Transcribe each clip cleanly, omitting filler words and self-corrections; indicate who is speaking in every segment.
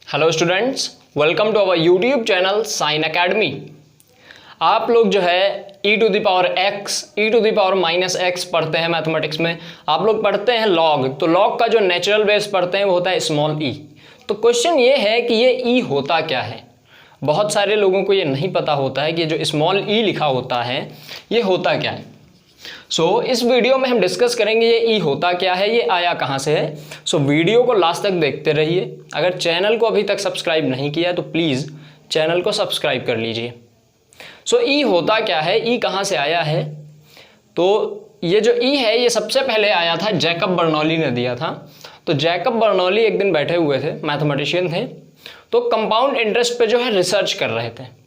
Speaker 1: Hello students, welcome to our YouTube channel Sine Academy. आप लोग जो है e to the power x, e to the power minus x पढ़ते हैं mathematics में। आप लोग पढ़ते हैं लॉग, तो लॉग का जो नेचुरल बेस पढ़ते हैं वो होता है स्मॉल e। तो क्वेश्चन ये है कि ये e होता क्या है। बहुत सारे लोगों को ये नहीं पता होता है कि जो स्मॉल e लिखा होता है ये होता क्या है। इस वीडियो में हम डिस्कस करेंगे ये ई होता क्या है, ये आया कहाँ से है। वीडियो को लास्ट तक देखते रहिए। अगर चैनल को अभी तक सब्सक्राइब नहीं किया तो प्लीज़ चैनल को सब्सक्राइब कर लीजिए। ई होता क्या है, ई कहाँ से आया है। तो ये जो ई है ये सबसे पहले आया था जैकब बर्नौली ने दिया था। तो जैकब बर्नौली एक दिन बैठे हुए थे, मैथमेटिशियन थे, तो कंपाउंड इंटरेस्ट पे जो है रिसर्च कर रहे थे।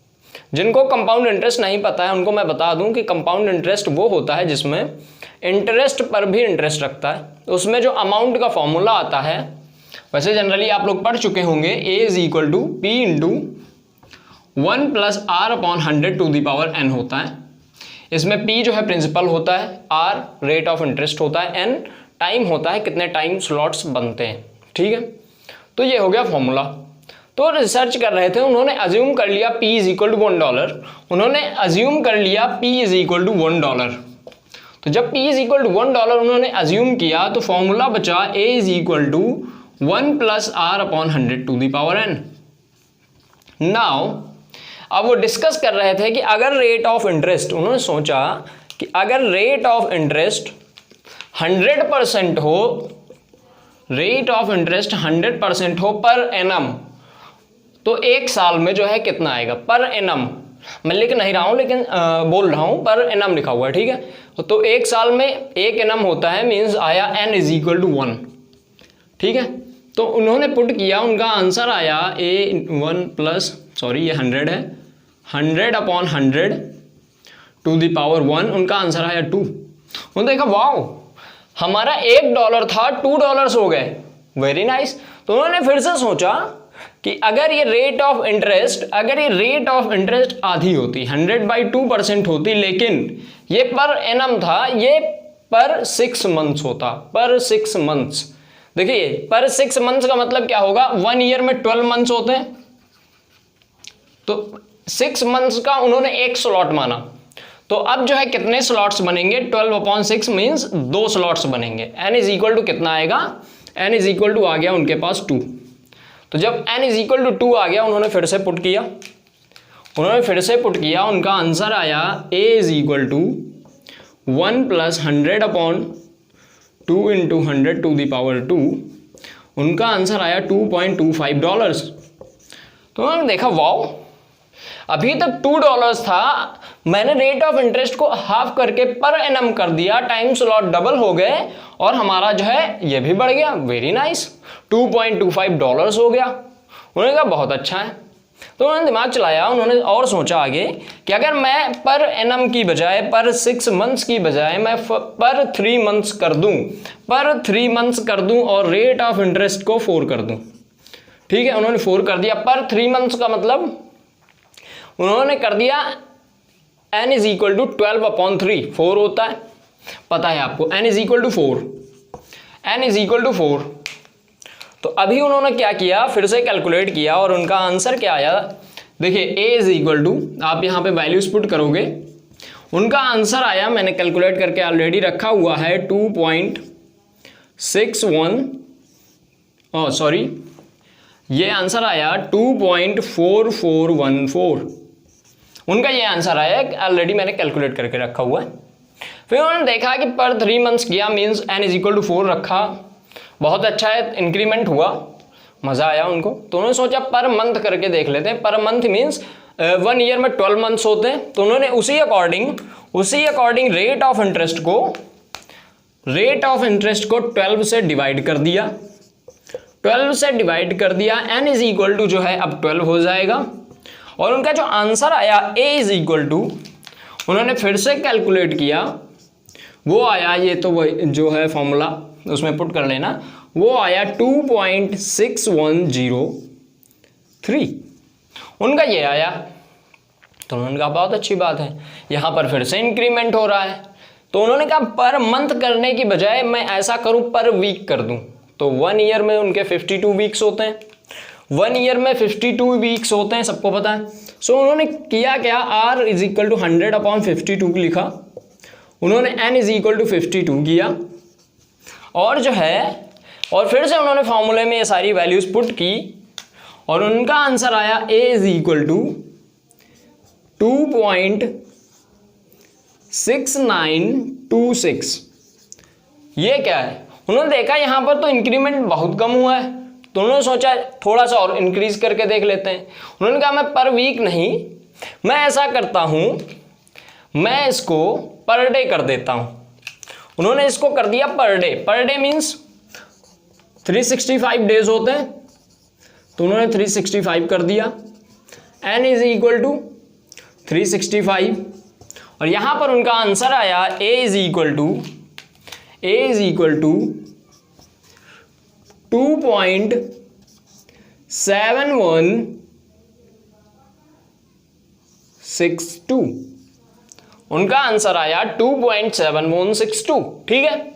Speaker 1: जिनको कंपाउंड इंटरेस्ट नहीं पता है उनको मैं बता दूं कि कंपाउंड इंटरेस्ट वो होता है जिसमें इंटरेस्ट पर भी इंटरेस्ट रखता है। उसमें जो अमाउंट का फॉर्मूला आता है, वैसे जनरली आप लोग पढ़ चुके होंगे, A is equal to P into 1 plus are upon 100 to the power N होता है। इसमें पी जो है प्रिंसिपल होता है, आर रेट ऑफ इंटरेस्ट होता है, एन टाइम होता है, कितने टाइम स्लॉट्स बनते हैं। ठीक है, तो ये हो गया फॉर्मूला। तो रिसर्च कर रहे थे, उन्होंने अज्यूम कर लिया P इज इक्वल टू $1। उन्होंने अज्यूम कर लिया P इज इक्वल टू $1। तो जब P इज इक्वल टू $1 उन्होंने अज्यूम किया तो फॉर्मूला बचा A is equal to 1 plus are upon 100 to the power n. Now अब वो डिस्कस कर रहे थे कि अगर रेट ऑफ इंटरेस्ट, उन्होंने सोचा कि अगर रेट ऑफ इंटरेस्ट 100% हो, रेट ऑफ इंटरेस्ट 100% हो पर एनम, तो एक साल में जो है कितना आएगा पर एनम। मैं लिख नहीं रहा हूं लेकिन बोल रहा हूं, पर एनम लिखा हुआ है। ठीक है, तो एक साल में एक एनम होता है, मींस आया n इज इक्वल टू 1। ठीक है, तो उन्होंने पुट किया, उनका आंसर आया A1 प्लस, सॉरी ये 100 है, 100 अपॉन 100 टू द पावर 1। उनका आंसर आया 2। उन्होंने देखा वाओ, हमारा $1 था $2 हो गए, वेरी नाइस। तो उन्होंने फिर से सोचा कि अगर ये रेट ऑफ इंटरेस्ट आधी होती, 100/2% होती, लेकिन ये पर एनम था, ये पर 6 मंथ्स होता, पर 6 मंथ्स। देखिए पर 6 मंथ्स का मतलब क्या होगा, 1 ईयर में 12 मंथ्स होते हैं, तो 6 मंथ्स का उन्होंने एक स्लॉट माना। तो अब जो है कितने स्लॉट्स बनेंगे, 12/6 मीन्स 2 स्लॉट्स बनेंगे। n इज इक्वल टू कितना आएगा, n इज इक्वल टू आ गया उनके पास 2। तो जब n इज इक्वल टू 2 आ गया, उन्होंने फिर से पुट किया, उनका आंसर आया a is equal to 1 plus 100 upon 2 into 100 to the power 2। उनका आंसर आया $2.25। तो उन्होंने देखा वाओ, अभी तक $2 था, मैंने रेट ऑफ इंटरेस्ट को हाफ करके पर एनम कर दिया, टाइम स्लॉट डबल हो गए और हमारा जो है ये भी बढ़ गया, वेरी नाइस, $2.25 हो गया। उन्होंने कहा बहुत अच्छा है। तो उन्होंने दिमाग चलाया, उन्होंने और सोचा आगे कि अगर मैं पर एनम की बजाय, पर 6 मंथ्स की बजाय मैं पर 3 मंथ्स कर दूं और रेट ऑफ इंटरेस्ट को 4 कर दूं। ठीक है, उन्होंने 4 कर दिया। पर 3 मंथ्स का मतलब उन्होंने कर दिया n इज इक्वल टू 12/3, 4 होता है, पता है आपको, n इज इक्वल टू 4। तो अभी उन्होंने क्या किया, फिर से कैलकुलेट किया और उनका आंसर क्या आया। देखिए a इज इक्वल टू, आप यहाँ पे वैल्यूज पुट करोगे, उनका आंसर आया, मैंने कैलकुलेट करके ऑलरेडी रखा हुआ है, 2.61, सॉरी ये आंसर आया 2.4414। उनका ये आंसर आया, ऑलरेडी मैंने कैलकुलेट करके रखा हुआ है। फिर उन्होंने देखा कि पर 3 मंथ्स किया, means n is equal to 4 रखा, बहुत अच्छा है, इंक्रीमेंट हुआ, मज़ा आया उनको। तो उन्होंने सोचा पर मंथ करके देख लेते हैं, पर मंथ मीन्स 1 ईयर में 12 मंथ्स होते हैं। तो उन्होंने उसी अकॉर्डिंग रेट ऑफ इंटरेस्ट को 12 से डिवाइड कर दिया, n इज इक्वल टू जो है अब 12 हो जाएगा। और उनका जो आंसर आया a इज इक्वल टू, उन्होंने फिर से कैलकुलेट किया, वो आया, ये तो वो जो है फॉर्मूला उसमें पुट कर लेना, वो आया 2.6103। उनका ये आया। तो उन्होंने कहा बहुत अच्छी बात है, यहाँ पर फिर से इंक्रीमेंट हो रहा है। तो उन्होंने कहा पर मंथ करने की बजाय मैं ऐसा करूँ, पर वीक कर दूँ। तो 1 ईयर में उनके 52 वीक्स होते हैं, 1 ईयर में 52 वीक्स होते हैं, सबको पता है। सो उन्होंने किया क्या, r इज इक्वल टू 100/52 लिखा, उन्होंने n इज इक्वल टू 52 किया, और जो है और फिर से उन्होंने फॉर्मूले में ये सारी वैल्यूज पुट की और उनका आंसर आया a इज इक्वल टू 2.6926। ये क्या है, उन्होंने देखा यहां पर तो इंक्रीमेंट बहुत कम हुआ है, तो उन्होंने सोचा थोड़ा सा और इंक्रीज करके देख लेते हैं। उन्होंने कहा मैं पर वीक नहीं, मैं ऐसा करता हूं, मैं इसको पर डे कर देता हूं। उन्होंने इसको कर दिया per day. Per day means 365 days होते हैं, तो उन्होंने 365 कर दिया। n इज इक्वल टू 365 और यहां पर उनका आंसर आया a इज इक्वल टू 2.7162। उनका आंसर आया 2.7162। ठीक है,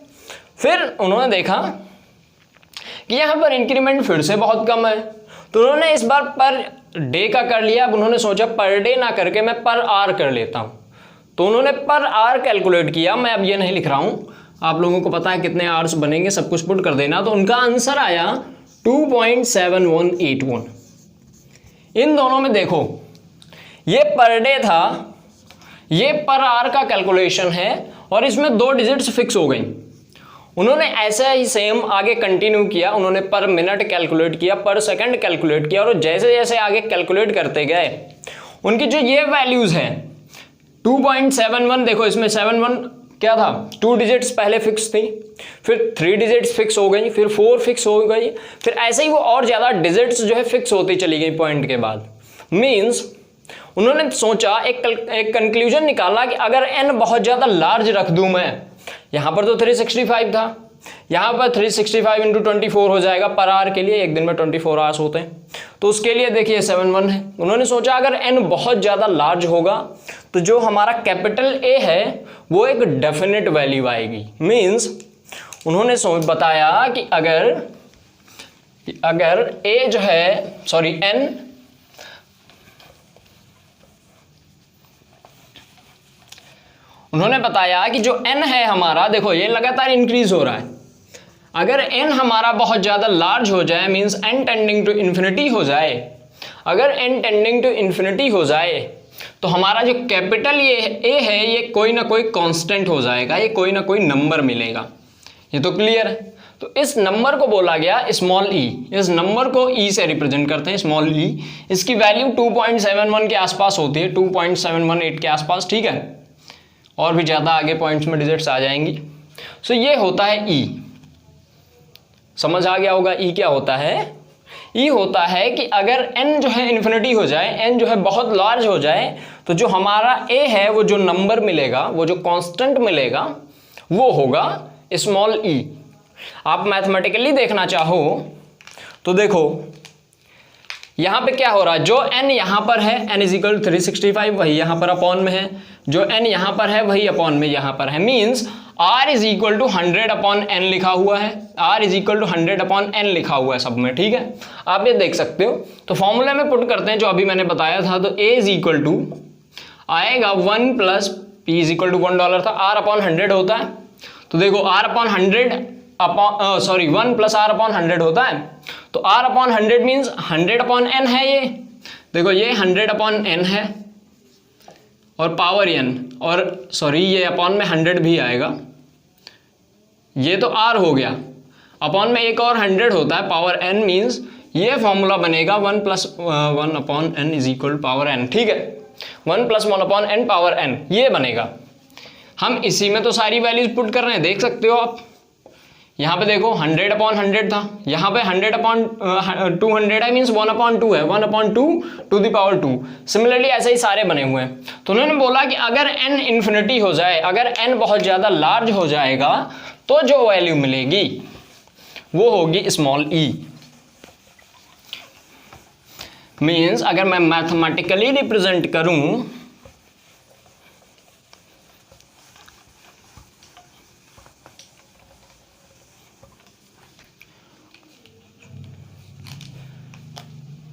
Speaker 1: फिर उन्होंने देखा कि यहां पर इंक्रीमेंट फिर से बहुत कम है, तो उन्होंने इस बार पर डे का कर लिया। अब उन्होंने सोचा पर डे ना करके मैं पर आर कर लेता हूं, तो उन्होंने पर आर कैलकुलेट किया। मैं अब ये नहीं लिख रहा हूं, आप लोगों को पता है कितने आवर्स बनेंगे, सब कुछ पुट कर देना। तो उनका आंसर आया 2.7181। इन दोनों में देखो, ये पर डे था, ये पर आर का कैलकुलेशन है, और इसमें 2 डिजिट्स फिक्स हो गई। उन्होंने ऐसा ही सेम आगे कंटिन्यू किया, उन्होंने पर मिनट कैलकुलेट किया, पर सेकंड कैलकुलेट किया, और जैसे जैसे आगे कैलकुलेट करते गए उनकी जो ये वैल्यूज हैं 2.71, देखो इसमें 71 क्या था, 2 डिजिट्स पहले फिक्स थी, फिर 3 डिजिट्स फिक्स हो गई, फिर 4 फिक्स हो गई, फिर ऐसे ही वो और ज़्यादा डिजिट्स जो है फिक्स होती चली गई पॉइंट के बाद। मीन्स उन्होंने सोचा, एक कंक्लूजन निकाला कि अगर n बहुत ज़्यादा लार्ज रख दूं मैं, यहाँ पर तो 365 था, यहाँ पर 365 इंटू 24 हो जाएगा पर आवर के लिए, एक दिन में 24 आवर्स होते हैं, तो उसके लिए देखिए 71 है। उन्होंने सोचा अगर n बहुत ज़्यादा लार्ज होगा तो जो हमारा कैपिटल A है वो एक डेफिनेट वैल्यू आएगी। मीन्स उन्होंने बताया कि अगर A जो है n उन्होंने बताया कि जो n है हमारा, देखो ये लगातार इंक्रीज हो रहा है, अगर n हमारा बहुत ज़्यादा लार्ज हो जाए, means n tending to infinity हो जाए, अगर n टेंडिंग टू इन्फिनिटी हो जाए तो हमारा जो कैपिटल ये A है ये कोई ना कोई कांस्टेंट हो जाएगा, ये कोई ना कोई नंबर मिलेगा। ये तो क्लियर है। तो इस नंबर को बोला गया स्मॉल e, इस नंबर को e से रिप्रेजेंट करते हैं, स्मॉल e। इसकी वैल्यू 2.71 के आसपास होती है, 2.718 के आसपास, ठीक है, और भी ज़्यादा आगे पॉइंट्स में डिजिट्स आ जाएंगी। सो ये होता है e, समझ आ गया होगा e क्या होता है। e होता है कि अगर n जो है इन्फिनिटी हो जाए, n जो है बहुत लार्ज हो जाए, तो जो हमारा a है वो जो नंबर मिलेगा, वो जो कांस्टेंट मिलेगा वो होगा स्मॉल e। आप मैथमेटिकली देखना चाहो तो देखो यहाँ पे क्या हो रहा है, जो n यहाँ पर है n इज इक्वल 365 वही यहाँ पर अपॉन में है, जो n यहाँ पर है वही अपॉन में यहाँ पर है। Means r is equal to 100/n लिखा हुआ है, r is equal to 100/n लिखा हुआ है सब में, ठीक है, आप ये देख सकते हो। तो फॉर्मूले में पुट करते हैं जो अभी मैंने बताया था, तो a इज इक्वल टू आएगा 1 plus p is equal to $1 था, r/100 होता है, तो देखो r/100 1 प्लस r/100 होता है, तो r/100 मीन्स 100/n है, ये देखो ये 100/n है और पावर n, और सॉरी ये अपॉन में 100 भी आएगा, ये तो r हो गया, अपॉन में एक और 100 होता है पावर n, मीन्स ये फॉर्मूला बनेगा 1 plus 1/n is equal power n, ठीक है, 1 प्लस 1/n पावर n ये बनेगा। हम इसी में तो सारी वैल्यूज पुट कर रहे हैं, देख सकते हो आप। यहाँ पे देखो 100/100 था, यहाँ पे 100/200 है, मीन्स 1/2 है, 1/2 टू द पावर 2। सिमिलरली ऐसे ही सारे बने हुए हैं। तो उन्होंने बोला कि अगर n इन्फिनिटी हो जाए, अगर n बहुत ज़्यादा लार्ज हो जाएगा तो जो वैल्यू मिलेगी वो होगी स्मॉल e। मीन्स अगर मैं मैथमेटिकली रिप्रेजेंट करूं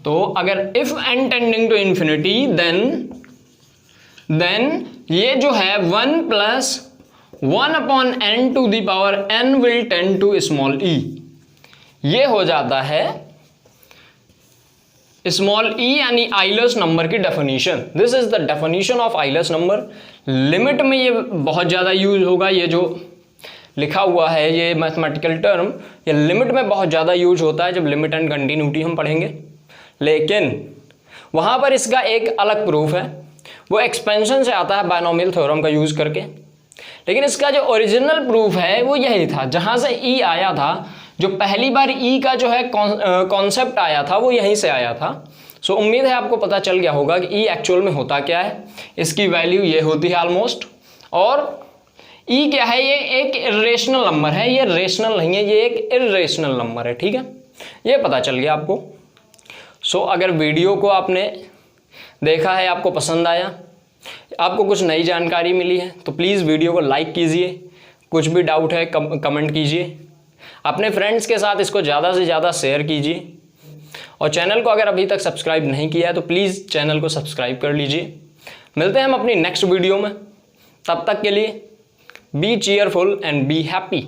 Speaker 1: तो अगर if n tending to infinity then ये जो है 1 plus 1/n to the power n will tend to small e, ये हो जाता है स्मॉल e यानी आइलर्स नंबर की definition. This is the definition of Euler's number. Limit में ये बहुत ज़्यादा यूज होगा, ये जो लिखा हुआ है ये मैथमेटिकल टर्म, ये लिमिट में बहुत ज़्यादा यूज होता है जब लिमिट एंड कंटिन्यूटी हम पढ़ेंगे। लेकिन वहाँ पर इसका एक अलग प्रूफ है, वो एक्सपेंशन से आता है बायनोमियल थ्योरम का यूज़ करके। लेकिन इसका जो ओरिजिनल प्रूफ है वो यही था, जहाँ से ई आया था, जो पहली बार ई का जो है कॉन्सेप्ट आया था वो यहीं से आया था। सो उम्मीद है आपको पता चल गया होगा कि ई एक्चुअल में होता क्या है। इसकी वैल्यू ये होती है ऑलमोस्ट, और ई क्या है, ये एक इरेशनल नंबर है, ये रेशनल नहीं है, ये एक इरेशनल नंबर है। ठीक है, ये पता चल गया आपको। सो अगर वीडियो को आपने देखा है, आपको पसंद आया, आपको कुछ नई जानकारी मिली है, तो प्लीज़ वीडियो को लाइक कीजिए। कुछ भी डाउट है कमेंट कीजिए, अपने फ्रेंड्स के साथ इसको ज़्यादा से ज़्यादा शेयर कीजिए, और चैनल को अगर अभी तक सब्सक्राइब नहीं किया है तो प्लीज़ चैनल को सब्सक्राइब कर लीजिए। मिलते हैं हम अपनी नेक्स्ट वीडियो में, तब तक के लिए be cheerful and be happy.